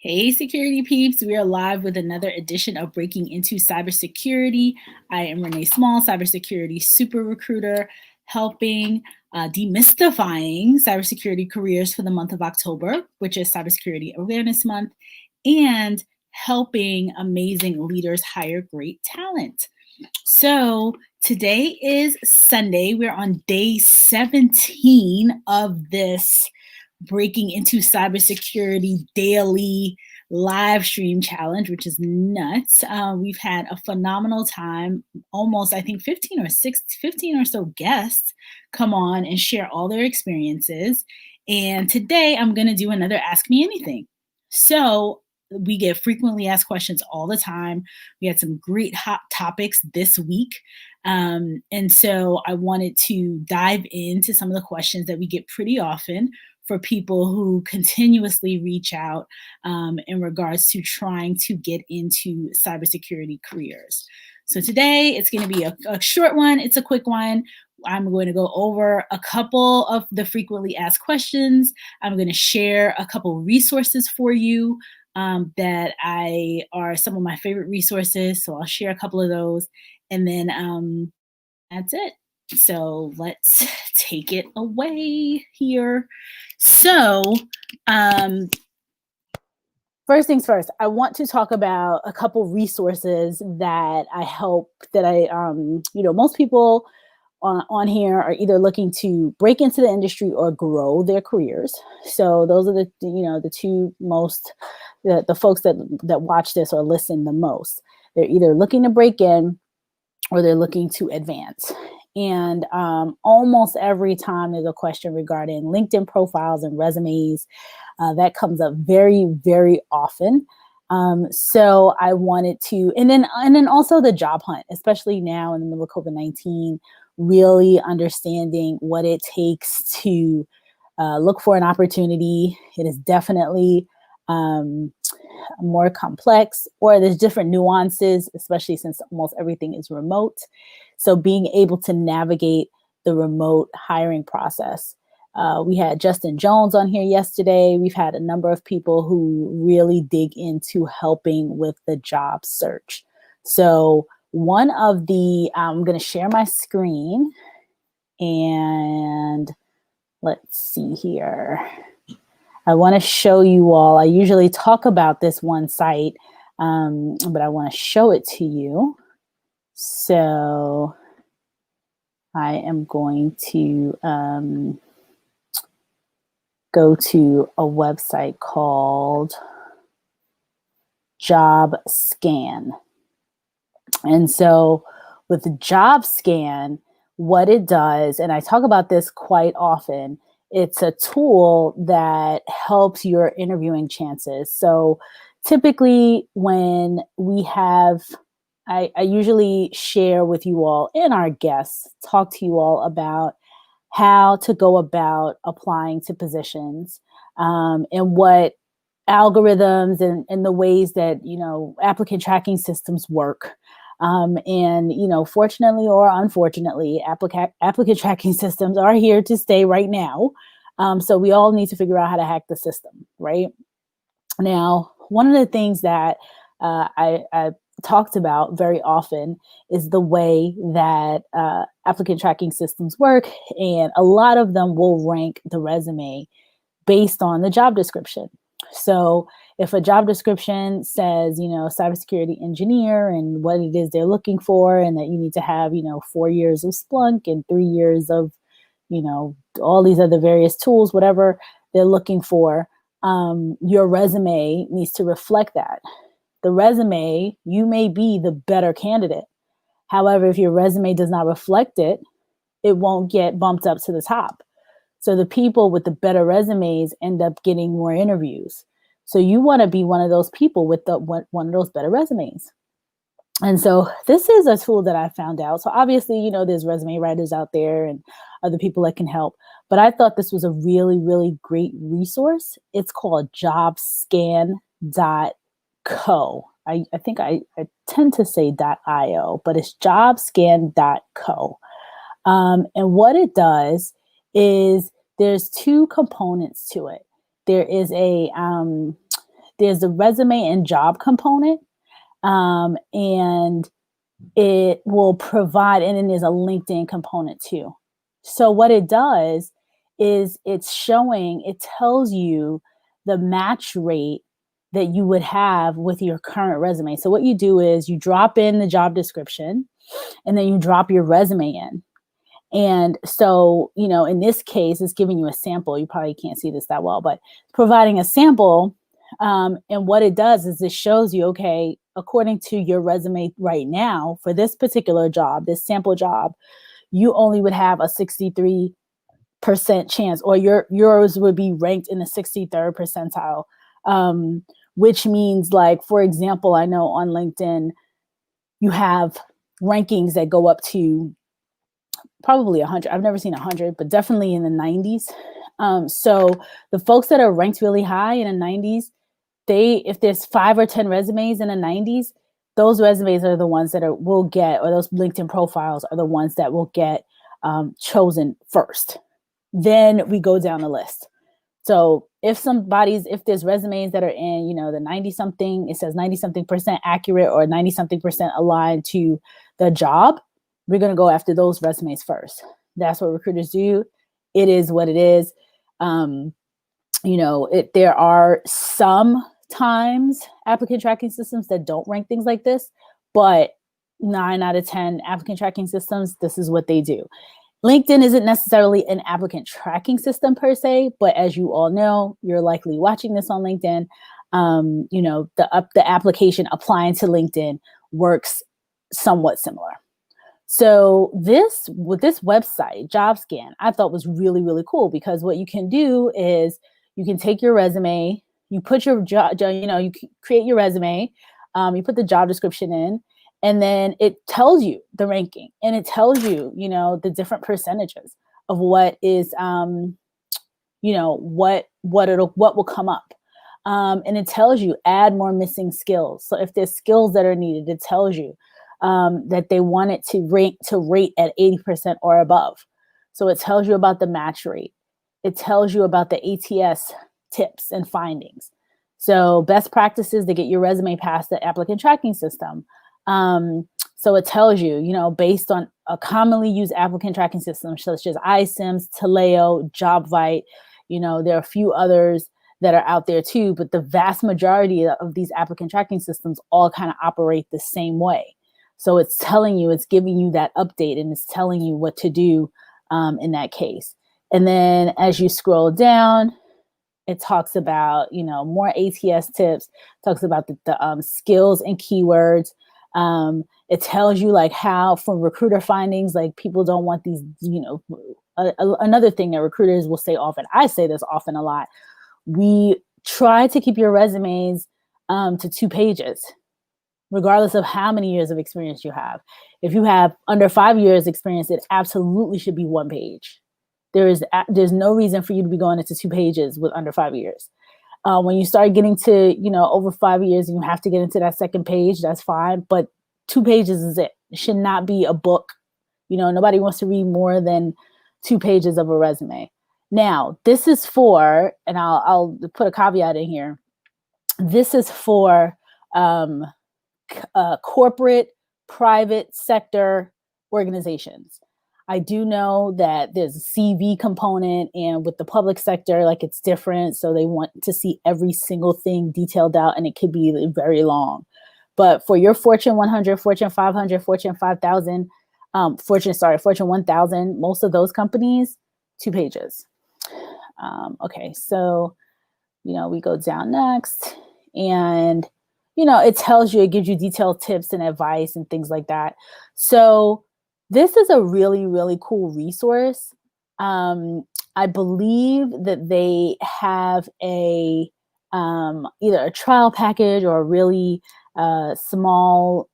Hey, security peeps. We are live with another edition of Breaking into Cybersecurity. I am Renee Small, cybersecurity super recruiter, helping demystifying cybersecurity careers for the month of October, which is Cybersecurity Awareness Month, and helping amazing leaders hire great talent. So today is Sunday. We're on day 17 of this Breaking into Cybersecurity daily live stream challenge, which is nuts. We've had a phenomenal time. Almost, I think 15 or so guests come on and share all their experiences. And today I'm going to do another Ask Me Anything. So we get frequently asked questions all the time. We had some great hot topics this week. And so I wanted to dive into some of the questions that we get pretty often for people who continuously reach out in regards to trying to get into cybersecurity careers. So today it's going to be a short one. It's a quick one. I'm going to go over a couple of the frequently asked questions. I'm going to share a couple resources for you that are some of my favorite resources. So I'll share a couple of those, and then that's it. So let's take it away here. So first things first, I want to talk about a couple resources that most people on here are either looking to break into the industry or grow their careers. So those are the two most, the folks that watch this or listen the most. They're either looking to break in or they're looking to advance. And almost every time there's a question regarding LinkedIn profiles and resumes, that comes up very, very often. So I wanted to, and then also the job hunt, especially now in the middle of COVID-19, really understanding what it takes to look for an opportunity. It is definitely more complex, or there's different nuances, especially since almost everything is remote. So being able to navigate the remote hiring process. We had Justin Jones on here yesterday. We've had a number of people who really dig into helping with the job search. So I'm going to share my screen, and let's see here. I want to show you all. I usually talk about this one site, but I want to show it to you. So I am going to go to a website called JobScan. And so with JobScan, what it does, and I talk about this quite often, it's a tool that helps your interviewing chances. So typically when we have, I usually share with you all and our guests, talk to you all about how to go about applying to positions, and what algorithms and the ways that, applicant tracking systems work. And fortunately or unfortunately, applicant tracking systems are here to stay right now. So we all need to figure out how to hack the system, right? Now, one of the things that I talked about very often is the way that applicant tracking systems work, and a lot of them will rank the resume based on the job description. So if a job description says, cybersecurity engineer and what it is they're looking for, and that you need to have, 4 years of Splunk and 3 years of, all these other various tools, whatever they're looking for, your resume needs to reflect that. The resume, you may be the better candidate. However, if your resume does not reflect it, it won't get bumped up to the top. So the people with the better resumes end up getting more interviews. So you want to be one of those people with one of those better resumes. And so this is a tool that I found out. So obviously, there's resume writers out there and other people that can help. But I thought this was a really, really great resource. It's called jobscan.co. I think I tend to say .io, but it's jobscan.co. And what it does is there's two components to it. There is there's the resume and job component, and it will provide, and then there's a LinkedIn component too. So what it does is it tells you the match rate that you would have with your current resume. So what you do is you drop in the job description and then you drop your resume in. And so, in this case, it's giving you a sample. You probably can't see this that well, but providing a sample. And what it does is it shows you, okay, according to your resume right now for this particular job, this sample job, you only would have a 63% chance, or yours would be ranked in the 63rd percentile, which means, like, for example, I know on LinkedIn, you have rankings that go up to probably 100. I've never seen 100, but definitely in the 90s. So the folks that are ranked really high in the 90s, if there's 5 or 10 resumes in the 90s, those resumes are the ones that will get, or those LinkedIn profiles are the ones that will get chosen first. Then we go down the list. So if there's resumes that are in, the 90 something, it says 90 something percent accurate or 90 something percent aligned to the job, we're going to go after those resumes first. That's what recruiters do. It is what it is. There are sometimes applicant tracking systems that don't rank things like this, but 9 out of 10 applicant tracking systems, this is what they do. LinkedIn isn't necessarily an applicant tracking system per se, but as you all know, you're likely watching this on LinkedIn. The application applying to LinkedIn works somewhat similar. So with this website, JobScan, I thought was really, really cool, because what you can do is you can take your resume, you put your job, you create your resume, you put the job description in, and then it tells you the ranking, and it tells you, the different percentages of what is, what will come up. And it tells you add more missing skills. So if there's skills that are needed, it tells you that they want it to rate at 80% or above. So it tells you about the match rate. It tells you about the ATS tips and findings. So best practices to get your resume past the applicant tracking system. So it tells you, based on a commonly used applicant tracking system, such as iCIMS, Taleo, JobVite, there are a few others that are out there too, but the vast majority of these applicant tracking systems all kind of operate the same way. So it's giving you that update, and it's telling you what to do in that case. And then as you scroll down, it talks about, more ATS tips, talks about the skills and keywords. It tells you, like, how, from recruiter findings, like, people don't want these, another thing that recruiters will say often, I say this often a lot, we try to keep your resumes to 2 pages. Regardless of how many years of experience you have. If you have under 5 years experience, it absolutely should be 1 page. There's no reason for you to be going into 2 pages with under 5 years. When you start getting to, over 5 years and you have to get into that second page, that's fine. But 2 pages is it. It should not be a book. Nobody wants to read more than 2 pages of a resume. Now, this is for, and I'll put a caveat in here. This is for corporate, private sector organizations. I do know that there's a CV component, and with the public sector, like, it's different. So they want to see every single thing detailed out, and it could be very long. But for your Fortune 100, Fortune 500, Fortune 5000, Fortune 1000, most of those companies, 2 pages. Okay, so, we go down next, and it tells you, it gives you detailed tips and advice and things like that. So this is a really, really cool resource. I believe that they have either a trial package or a really small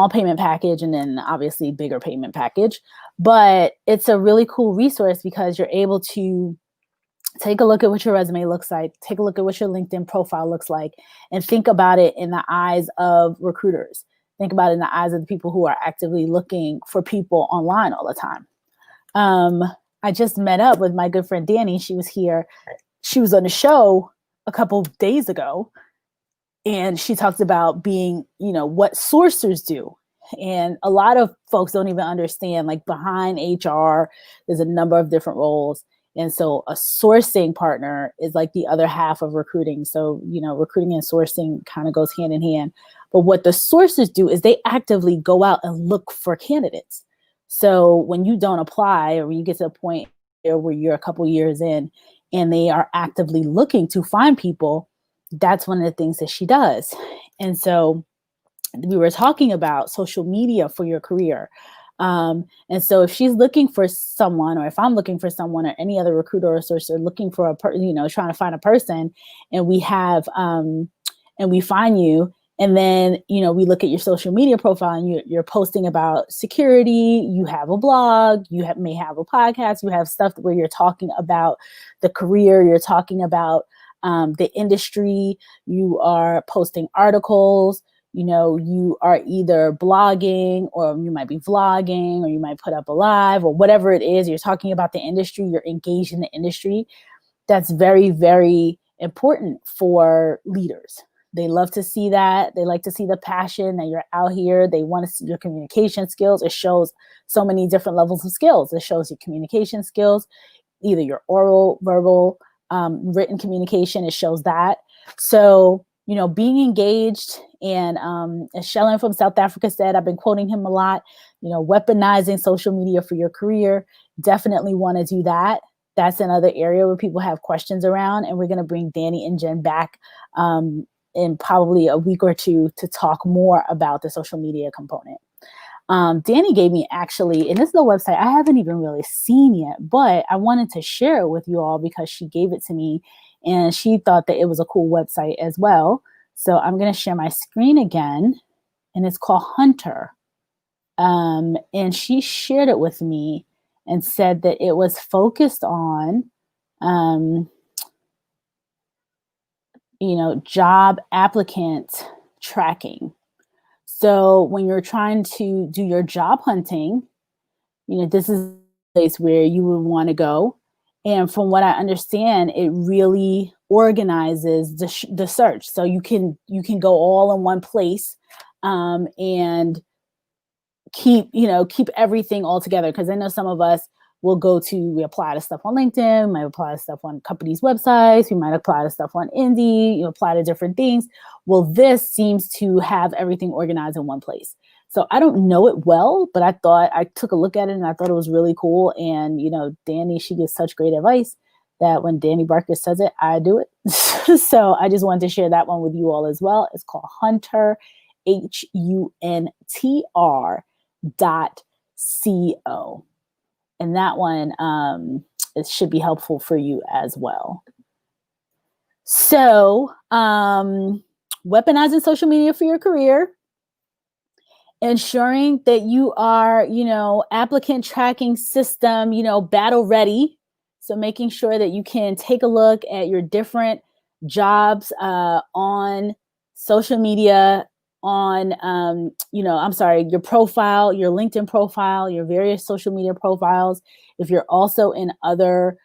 payment package, and then obviously bigger payment package. But it's a really cool resource because you're able to take a look at what your resume looks like, take a look at what your LinkedIn profile looks like, and think about it in the eyes of recruiters. Think about it in the eyes of the people who are actively looking for people online all the time. I just met up with my good friend Danny. She was here. She was on the show a couple of days ago, and she talked about being, what sourcers do. And a lot of folks don't even understand, like behind HR, there's a number of different roles. And so a sourcing partner is like the other half of recruiting. So, recruiting and sourcing kind of goes hand in hand. But what the sourcers do is they actively go out and look for candidates. So when you don't apply, or when you get to a point where you're a couple years in and they are actively looking to find people, that's one of the things that she does. And so we were talking about social media for your career. And so if she's looking for someone, or if I'm looking for someone, or any other recruiter or sourcer looking for trying to find a person, and we have, and we find you, and then, we look at your social media profile, and you're posting about security, you have a blog, may have a podcast, you have stuff where you're talking about the career, you're talking about the industry, you are posting articles, you are either blogging, or you might be vlogging, or you might put up a live, or whatever it is, you're talking about the industry, you're engaged in the industry. That's very, very important for leaders. They love to see that. They like to see the passion that you're out here. They want to see your communication skills. It shows so many different levels of skills. It shows your communication skills, either your oral, verbal, written communication. It shows that. So, being engaged, and as Shellen from South Africa said, I've been quoting him a lot, weaponizing social media for your career. Definitely want to do that. That's another area where people have questions around, and we're going to bring Danny and Jen back in probably a week or two to talk more about the social media component. Danny gave me, actually, and this is a website I haven't even really seen yet, but I wanted to share it with you all because she gave it to me and she thought that it was a cool website as well. So I'm going to share my screen again, and it's called Hunter. And she shared it with me and said that it was focused on, job applicant tracking. So when you're trying to do your job hunting, this is a place where you would want to go. And from what I understand, it really organizes the search. So you can go all in one place and keep everything all together. Because I know some of us will we apply to stuff on LinkedIn, we might apply to stuff on companies' websites, we might apply to stuff on Indeed, apply to different things. Well, this seems to have everything organized in one place. So I don't know it well, but I took a look at it and I thought it was really cool. And, Danny, she gives such great advice that when Danny Barker says it, I do it. So I just wanted to share that one with you all as well. It's called Hunter, HUNTR.co. And that one, it should be helpful for you as well. So, weaponizing social media for your career, ensuring that you are, applicant tracking system, battle ready. So making sure that you can take a look at your different jobs on social media, on, your profile, your LinkedIn profile, your various social media profiles. If you're also in other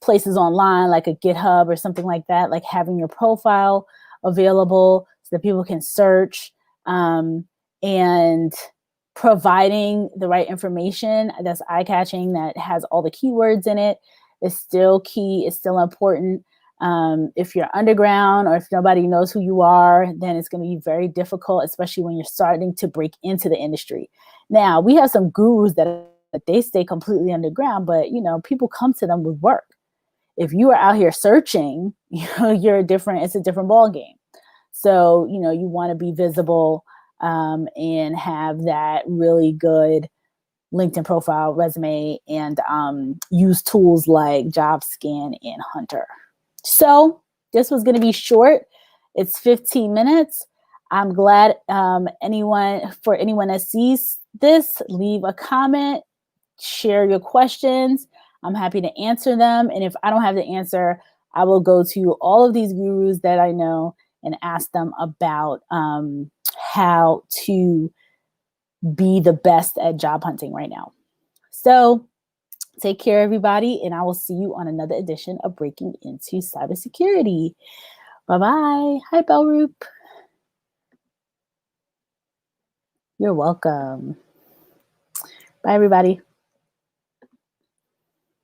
places online, like a GitHub or something like that, like having your profile available so that people can search, and providing the right information that's eye-catching, that has all the keywords in it, is still key. It's still important. If you're underground, or if nobody knows who you are, then it's going to be very difficult, especially when you're starting to break into the industry. Now, we have some gurus that they stay completely underground, but people come to them with work. If you are out here searching, it's a different ball game. So, you want to be visible and have that really good LinkedIn profile, resume, and use tools like JobScan and Hunter. So this was going to be short. It's 15 minutes. I'm glad anyone that sees this, leave a comment, share your questions. I'm happy to answer them. And if I don't have the answer, I will go to all of these gurus that I know and ask them about how to be the best at job hunting right now. So Take care, everybody, and I will see you on another edition of Breaking Into Cybersecurity. Bye-bye. Hi, Belroop. You're welcome. Bye, everybody.